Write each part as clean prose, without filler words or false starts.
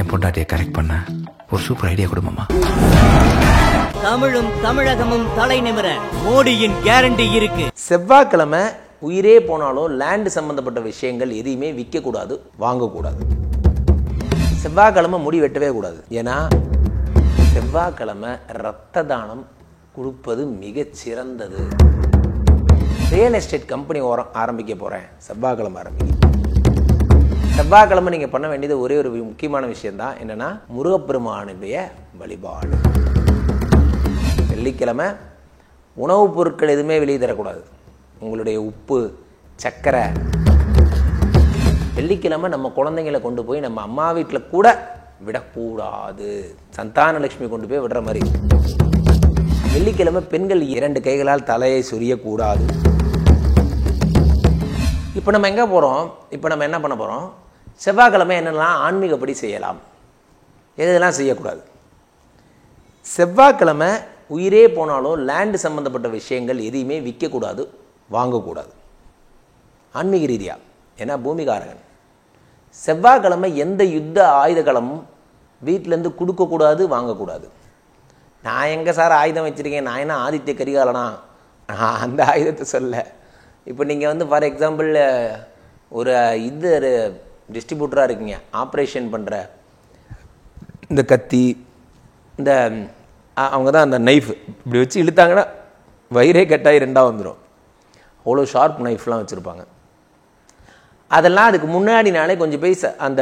என் பொண்டாட்டியை கரெக்ட் பண்ண ஒரு சூப்பர் ஐடியா கொடுமாமா. தமிழும் தமிழகமும் தலை நிமிர மோடியின் கேரண்டி இருக்கு. செவ்வாய்க்கிழமை உயிரே போனாலும் லேண்ட் சம்பந்தப்பட்ட விஷயங்கள் எதையுமே விற்கக்கூடாது, வாங்கக்கூடாது. செவ்வாய்க்கிழமை முடி வெட்டவே கூடாது. ஏன்னா செவ்வாய்க்கிழமை ரத்த தானம் கொடுப்பது மிகச் சிறந்தது. ரியல் எஸ்டேட் கம்பெனி ஆரம்பிக்க போகிறேன், செவ்வாய்க்கிழமை ஆரம்பிக்க. செவ்வாய்க்கிழமை நீங்கள் பண்ண வேண்டியது ஒரே ஒரு முக்கியமான விஷயந்தான். என்னென்னா முருகப்பெருமானுடைய வழிபாடு. வெள்ளிக்கிழமை உணவுப் பொருட்கள் எதுவுமே வெளியே தரக்கூடாது. உங்களுடைய உப்பு, சர்க்கரை. வெள்ளிக்கிழமை நம்ம குழந்தைங்களை கொண்டு போய் நம்ம அம்மா வீட்டில் கூட விடக்கூடாது. சந்தான லட்சுமி கொண்டு போய் விடுற மாதிரி. வெள்ளிக்கிழமை பெண்கள் 2 கைகளால் தலையை சொரியக்கூடாது. இப்போ நம்ம எங்கே போகிறோம்? இப்போ நம்ம என்ன பண்ண போகிறோம்? செவ்வாய்க்கிழமை என்னெல்லாம் ஆன்மீகப்படி செய்யலாம், எதெல்லாம் செய்யக்கூடாது. செவ்வாய்க்கிழமை உயிரே போனாலும் லேண்டு சம்பந்தப்பட்ட விஷயங்கள் எதையுமே விற்கக்கூடாது, வாங்கக்கூடாது. ஆன்மீக ரீதியாக. ஏன்னா பூமிகாரகன். செவ்வாய்க்கிழமை எந்த யுத்த ஆயுதகளமும் வீட்டிலேருந்து கொடுக்கக்கூடாது, வாங்கக்கூடாது. நான் எங்கே சார் ஆயுதம் வச்சுருக்கேன், நான் என்ன ஆதித்ய கரிகாலனா? அந்த ஆயுதத்தை சொல்ல. இப்போ நீங்கள் ஃபார் எக்ஸாம்பிள் ஒரு டிஸ்ட்ரிபியூட்டராக இருக்கீங்க, ஆப்ரேஷன் பண்ணுற இந்த கத்தி, இந்த அவங்க தான் அந்த நைஃப் இப்படி வச்சு இழுத்தாங்கன்னா வயிறே கட்டாயி 2ஆக வந்துடும். அவ்வளோ ஷார்ப் நைஃப்லாம் வச்சுருப்பாங்க. அதெல்லாம் அதுக்கு முன்னாடி நாளே கொஞ்சம் போய் அந்த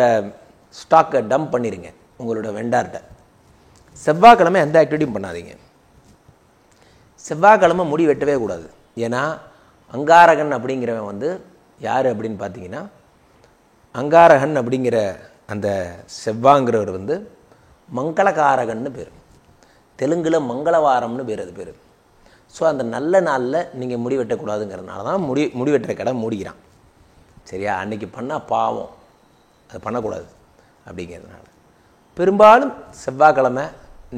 ஸ்டாக்கை டம்ப் பண்ணிடுங்க உங்களோட வெண்டார்கிட்ட. செவ்வாய்க்கிழமை எந்த ஆக்டிவிட்டியும் பண்ணாதீங்க. செவ்வாய்க்கிழமை முடி வெட்டவே கூடாது. ஏன்னா அங்காரகன் அப்படிங்கிறவன் யார் அப்படின்னு பார்த்தீங்கன்னா, அங்காரகன் அப்படிங்கிற அந்த செவ்வாங்கிறவர் மங்களகாரகன்னு பேர். தெலுங்கில் மங்களவாரம்னு பேர், அது பேர். ஸோ அந்த நல்ல நாளில் நீங்கள் முடி வெட்டக்கூடாதுங்கிறதுனால தான் முடி வெட்டுற கடை மூடிக்கிறான். சரியா? அன்றைக்கி பண்ணால் பாவம், அது பண்ணக்கூடாது அப்படிங்கிறதுனால. பெரும்பாலும் செவ்வாய்க்கிழமை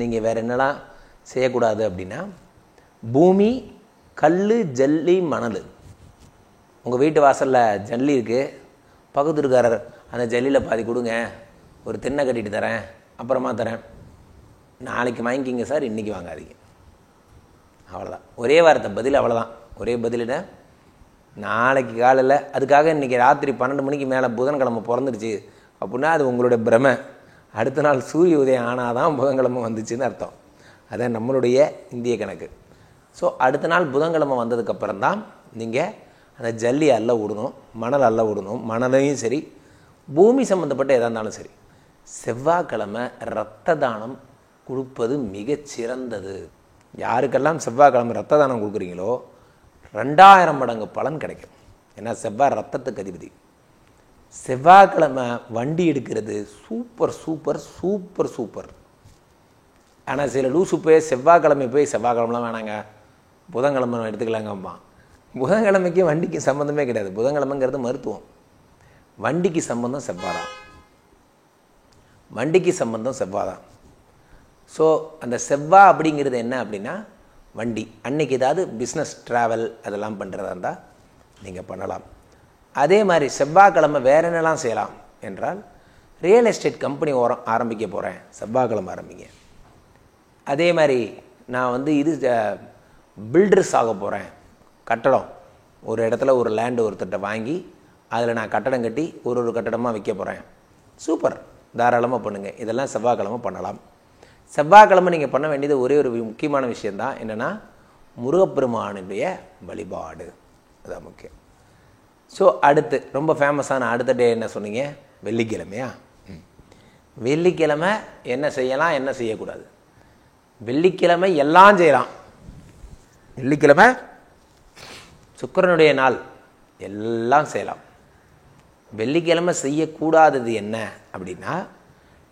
நீங்கள் வேறு என்னெல்லாம் செய்யக்கூடாது அப்படின்னா, பூமி, கல், ஜல்லி, மணல். உங்கள் வீட்டு வாசலில் ஜல்லி இருக்குது, பக்கத்து இருக்காரர் அந்த ஜல்லியில் பாதி கொடுங்க, ஒரு திண்ணை கட்டிட்டு தரேன், அப்புறமா தரேன். நாளைக்கு வாங்கிக்கிங்க சார், இன்றைக்கி வாங்காதீங்க. அவ்வளோதான். ஒரே வார்த்தை பதில், அவ்வளோதான். ஒரே பதிலிட நாளைக்கு காலையில். அதுக்காக இன்றைக்கி ராத்திரி 12 மணிக்கு மேலே புதன்கிழமை பிறந்துடுச்சு அப்படின்னா அது உங்களுடைய பிரமை. அடுத்த நாள் சூரிய உதயம் ஆனால் தான் புதன்கிழமை வந்துச்சுன்னு அர்த்தம். அதான் நம்மளுடைய இந்திய கணக்கு. ஸோ அடுத்த நாள் புதன்கிழமை வந்ததுக்கப்புறம் தான் நீங்கள் அந்த ஜல்லி அள்ள விடணும், மணல் அள்ள விடணும். மணலையும் சரி, பூமி சம்மந்தப்பட்ட எதாக இருந்தாலும் சரி. செவ்வாய்க்கிழமை இரத்த தானம் கொடுப்பது மிகச்சிறந்தது. யாருக்கெல்லாம் செவ்வாய்க்கிழமை இரத்த தானம் கொடுக்குறீங்களோ 2000 மடங்கு பலன் கிடைக்கும். ஏன்னா செவ்வாய் ரத்தத்துக்கு அதிபதி. செவ்வாய்க்கிழமை வண்டி எடுக்கிறது சூப்பர் சூப்பர் சூப்பர் சூப்பர். ஆனால் சில லூசு போய் செவ்வாய்க்கிழமை போய் செவ்வாய்க்கிழமெலாம் வேணாங்க, புதன்கிழமை எடுத்துக்கலாங்கம்மா. புதன்கிழமைக்கு வண்டிக்கு சம்மந்தமே கிடையாது. புதன்கிழமைங்கிறது மருத்துவம். வண்டிக்கு சம்பந்தம் செவ்வாய் தான். வண்டிக்கு சம்பந்தம் செவ்வாய் தான். ஸோ அந்த செவ்வாய் அப்படிங்கிறது என்ன அப்படின்னா வண்டி. அன்றைக்கி ஏதாவது பிஸ்னஸ் ட்ராவல் அதெல்லாம் பண்ணுறதா இருந்தால் நீங்கள் பண்ணலாம். அதே மாதிரி செவ்வாய்க்கிழமை வேறு என்னெல்லாம் செய்யலாம் என்றால், ரியல் எஸ்டேட் கம்பெனி ஆரம்பிக்க போகிறேன், செவ்வாய்க்கிழமை ஆரம்பிங்க. அதே மாதிரி நான் பில்டர்ஸ் ஆக போகிறேன், கட்டடம் ஒரு இடத்துல ஒரு லேண்டு ஒருத்தட்ட வாங்கி அதில் நான் கட்டடம் கட்டி ஒரு கட்டடமாக வைக்க போகிறேன். சூப்பர், தாராளமாக பண்ணுங்கள். இதெல்லாம் செவ்வாய்க்கிழமை பண்ணலாம். செவ்வாய்க்கிழமை நீங்கள் பண்ண வேண்டியது ஒரே ஒரு முக்கியமான விஷயந்தான். என்னென்னா முருகப்பெருமானுடைய வழிபாடு. அதுதான் முக்கியம். ஸோ அடுத்து ரொம்ப ஃபேமஸான அடுத்த டே என்ன சொன்னீங்க? வெள்ளிக்கிழமையா? வெள்ளிக்கிழமை என்ன செய்யலாம், என்ன செய்யக்கூடாது? வெள்ளிக்கிழமை எல்லாம் செய்யலாம். வெள்ளிக்கிழமை சுக்கிரனுடைய நாள், எல்லாம் செய்யலாம். வெள்ளிக்கிழமை செய்யக்கூடாதது என்ன அப்படின்னா,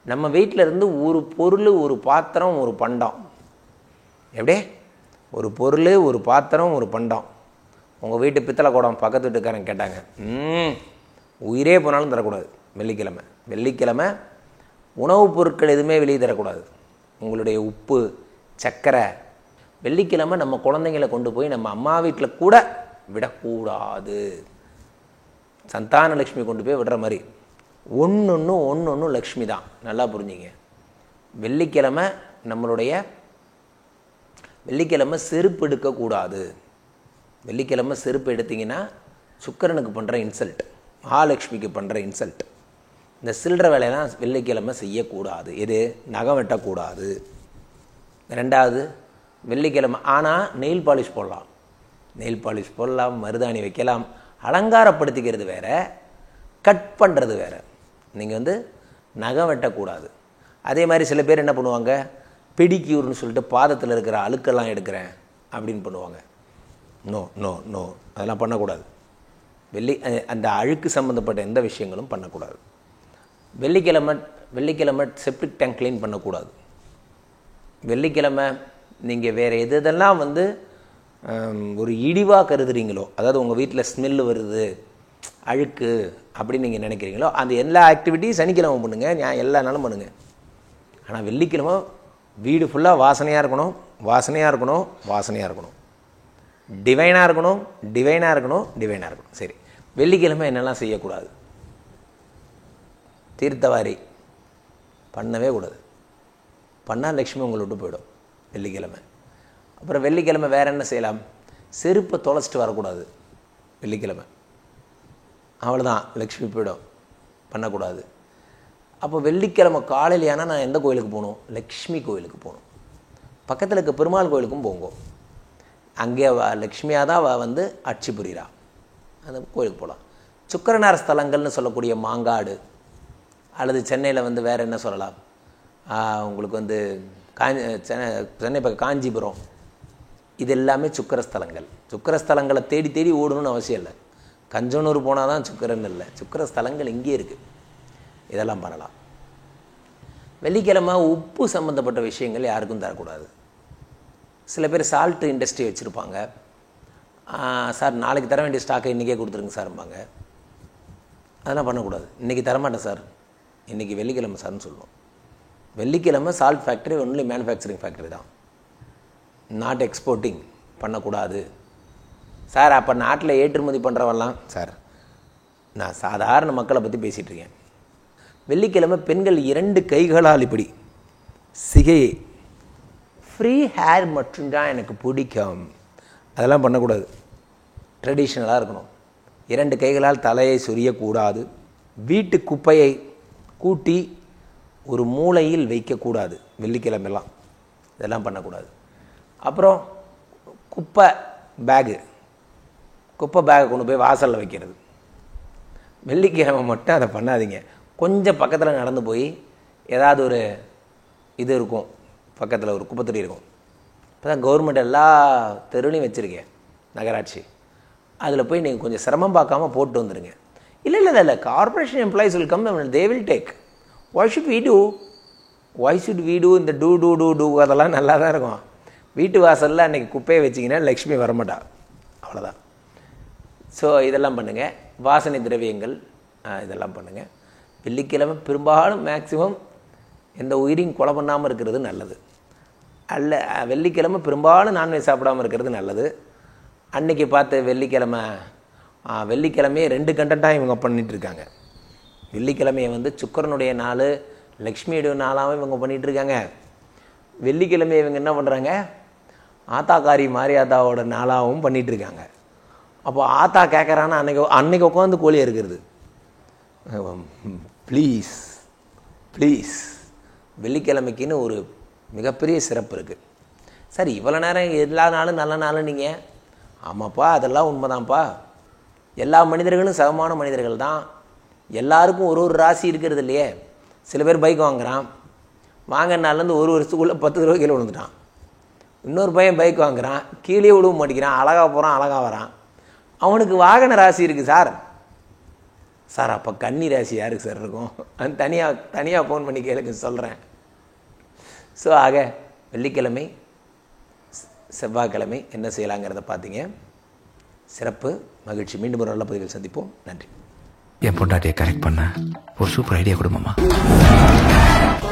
நம்ம வீட்டில் இருந்து ஒரு பொருள், ஒரு பாத்திரம், ஒரு பண்டம். எப்படி? ஒரு பொருள், ஒரு பாத்திரம், ஒரு பண்டம். உங்கள் வீட்டு பித்தளை குடம் பக்கத்து வீட்டுக்காரங்க கேட்டாங்க, உயிரே போனாலும் தரக்கூடாது வெள்ளிக்கிழமை. வெள்ளிக்கிழமை உணவுப் பொருட்கள் எதுவுமே வெளியே தரக்கூடாது. உங்களுடைய உப்பு, சர்க்கரை. வெள்ளிக்கிழமை நம்ம குழந்தைங்களை கொண்டு போய் நம்ம அம்மா வீட்டில் கூட விடக்கூடாது. சந்தான லட்சுமி கொண்டு போய் விடுற மாதிரி. ஒன்று லக்ஷ்மி தான். நல்லா புரிஞ்சுங்க. வெள்ளிக்கிழமை செருப்பு எடுக்கக்கூடாது. வெள்ளிக்கிழமை செருப்பு எடுத்திங்கன்னா சுக்கிரனுக்கு பண்ணுற இன்சல்ட், மகாலட்சுமிக்கு பண்ணுற இன்சல்ட். இந்த சில்லற வேலையெல்லாம் வெள்ளிக்கிழமை செய்யக்கூடாது. எது? நகம் வெட்டக்கூடாது. ரெண்டாவது, வெள்ளிக்கிழமை ஆனால் நெயில் பாலிஷ் போடலாம், மருதாணி வைக்கலாம். அலங்காரப்படுத்திக்கிறது வேறு, கட் பண்ணுறது வேறு. நீங்கள் நகம் வெட்டக்கூடாது. அதே மாதிரி சில பேர் என்ன பண்ணுவாங்க, பெடிக்யூர்னு சொல்லிட்டு பாதத்தில் இருக்கிற அழுக்கெல்லாம் எடுக்கிறேன் அப்படின்னு பண்ணுவாங்க. நோ நோ நோ, அதெல்லாம் பண்ணக்கூடாது. அந்த அழுக்கு சம்மந்தப்பட்ட எந்த விஷயங்களும் பண்ணக்கூடாது. வெள்ளிக்கிழமை செப்டிக் டேங்க் க்ளீன் பண்ணக்கூடாது. வெள்ளிக்கிழமை நீங்கள் வேறு எதெல்லாம் ஒரு இழிவாக கருதுறீங்களோ, அதாவது உங்கள் வீட்டில் ஸ்மெல்லு வருது, அழுக்கு அப்படின்னு நீங்கள் நினைக்கிறீங்களோ, அந்த எல்லா ஆக்டிவிட்டியும் சனிக்கிழமை பண்ணுங்கள், நான் எல்லா நாளும் பண்ணுங்கள். ஆனால் வெள்ளிக்கிழமை வீடு ஃபுல்லாக வாசனையாக இருக்கணும், டிவைனாக இருக்கணும். சரி, வெள்ளிக்கிழமை என்னெல்லாம் செய்யக்கூடாது? தீர்த்தவாரி பண்ணவே கூடாது. பண்ணால் லக்ஷ்மி உங்களை விட்டு போயிடும் வெள்ளிக்கிழமை. அப்புறம் வெள்ளிக்கிழமை வேறு என்ன செய்யலாம்? செருப்பை தொலைச்சிட்டு வரக்கூடாது வெள்ளிக்கிழமை. அவ்வளோதான், லக்ஷ்மி போயிடும், பண்ணக்கூடாது. அப்போ வெள்ளிக்கிழமை காலையிலையானா நான் எந்த கோயிலுக்கு போகணும்? லக்ஷ்மி கோயிலுக்கு போகணும். பக்கத்தில் இருக்க பெருமாள் கோயிலுக்கும் போங்க. அங்கே லக்ஷ்மியாக தான் ஆட்சி புரிகிறா, அந்த கோயிலுக்கு போகலாம். சுக்கிரனார் ஸ்தலங்கள்னு சொல்லக்கூடிய மாங்காடு, அல்லது சென்னையில் வேறு என்ன சொல்லலாம், உங்களுக்கு சென்னை பக்கம் காஞ்சிபுரம், இது எல்லாமே சுக்கிரஸ்தலங்கள். சுக்கிரஸ்தலங்களை தேடி ஓடணும்னு அவசியம் இல்லை. கஞ்சனூர் போனால் தான் சுக்கிரன் இல்லை, சுக்கிரஸ்தலங்கள் இங்கே இருக்குது. இதெல்லாம் பண்ணலாம். வெள்ளிக்கிழமை உப்பு சம்மந்தப்பட்ட விஷயங்கள் யாருக்கும் தரக்கூடாது. சில பேர் சால்ட் இண்டஸ்ட்ரி வச்சுருப்பாங்க. சார் நாளைக்கு தர வேண்டிய ஸ்டாக்கை இன்றைக்கே கொடுத்துருங்க சார்பாங்க. அதெல்லாம் பண்ணக்கூடாது. இன்றைக்கி தரமாட்டேன் சார், இன்றைக்கி வெள்ளிக்கிழமை சார்னு சொல்லணும். வெள்ளிக்கிழமை salt factory only manufacturing factory தான், நாட் எக்ஸ்போர்ட்டிங் பண்ணக்கூடாது. சார் அப்போ நாட்டில் ஏற்றுமதி பண்ணுறவெல்லாம், சார் நான் சாதாரண மக்களை பற்றி பேசிகிட்டு இருக்கேன். வெள்ளிக்கிழமை பெண்கள் 2 கைகளால் இப்படி சிகையை, ஃப்ரீ ஹேர் மட்டும்தான் எனக்கு பிடிக்கும், அதெல்லாம் பண்ணக்கூடாது. ட்ரெடிஷ்னலாக இருக்கணும். 2 கைகளால் தலையை சொரியக்கூடாது. வீட்டு குப்பையை கூட்டி ஒரு மூலையில் வைக்கக்கூடாது வெள்ளிக்கிழமெல்லாம், இதெல்லாம் பண்ணக்கூடாது. அப்புறம் குப்பை பேகை கொண்டு போய் வாசலில் வைக்கிறது, வெள்ளிக்கிழமை மட்டும் அதை பண்ணாதீங்க. கொஞ்சம் பக்கத்தில் நடந்து போய் ஏதாவது ஒரு இது இருக்கும், பக்கத்தில் ஒரு குப்பைத்தொட்டி இருக்கும். இப்போ தான் கவர்மெண்ட் எல்லா தெருவிலையும் வச்சுருக்கேன், நகராட்சி. அதில் போய் நீங்கள் கொஞ்சம் சிரமம் பார்க்காம போட்டு வந்துடுங்க. இல்லை, corporation employees will come, they will take. why should we do இந்த டூ அதெல்லாம் நல்லா தான் இருக்கும். வீட்டு வாசலில் அன்றைக்கி குப்பையை வச்சிங்கன்னா லக்ஷ்மி வரமாட்டா, அவ்வளோதான். ஸோ இதெல்லாம் பண்ணுங்கள். வாசனை திரவியங்கள் இதெல்லாம் பண்ணுங்கள். வெள்ளிக்கிழமை பெரும்பாலும் மேக்ஸிமம் எந்த உயிரையும் கொலை பண்ணாமல் இருக்கிறது நல்லது. வெள்ளிக்கிழமை பெரும்பாலும் நான்வெஜ் சாப்பிடாமல் இருக்கிறது நல்லது. அன்றைக்கி பார்த்து வெள்ளிக்கிழமையே 2 கண்டென்ட்டாக இவங்க பண்ணிகிட்ருக்காங்க. வெள்ளிக்கிழமையை சுக்கிரனுடைய நாள், லக்ஷ்மியுடைய நாளாகவும் இவங்க பண்ணிகிட்ருக்காங்க. வெள்ளிக்கிழமை இவங்க என்ன பண்ணுறாங்க, ஆத்தாக்காரி மாரியாத்தாவோட நாளாகவும் பண்ணிகிட்ருக்காங்க. அப்போ ஆத்தா கேட்குறான்னா அன்னைக்கு உட்காந்து கோழி இருக்கிறது. ப்ளீஸ் வெள்ளிக்கிழமைக்குன்னு ஒரு மிகப்பெரிய சிறப்பு இருக்குது. சரி, இவ்வளோ நேரம் எல்லா நாளும் நல்ல நாளும் நீங்கள், ஆமாப்பா அதெல்லாம் உண்மைதான்ப்பா. எல்லா மனிதர்களும் சமமான மனிதர்கள் தான். எல்லாருக்கும் ஒரு ராசி இருக்கிறது இல்லையே. சில பேர் பைக் வாங்குகிறான், வாங்கினாலேருந்து 1 வருஷத்துக்குள்ளே 10 ரூபா கீழே விழுந்துட்டான். இன்னொரு பையன் பைக் வாங்குகிறான், கீழே விழுவ மாட்டேங்கிறான், அழகாக போகிறான், அழகாக வரான். அவனுக்கு வாகன ராசி இருக்குது சார். அப்போ கன்னி ராசி யாருக்கு சார் இருக்கும்? அது தனியாக ஃபோன் பண்ணி கேளுங்க, சொல்கிறேன். ஸோ ஆக வெள்ளிக்கிழமை செவ்வாய்க்கிழமை என்ன செய்யலாங்கிறத பார்த்தீங்க. சிறப்பு, மகிழ்ச்சி. மீண்டும் ஒரு நல்ல பதிவில் சந்திப்போம். நன்றி. என் பொண்டாட்டியை கரெக்ட் பண்ண ஒரு சூப்பர் ஐடியா கொடுமாமா.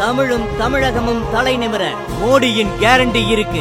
தமிழும் தமிழகமும் தலை நிமிர மோடியின் கேரண்டி இருக்கு.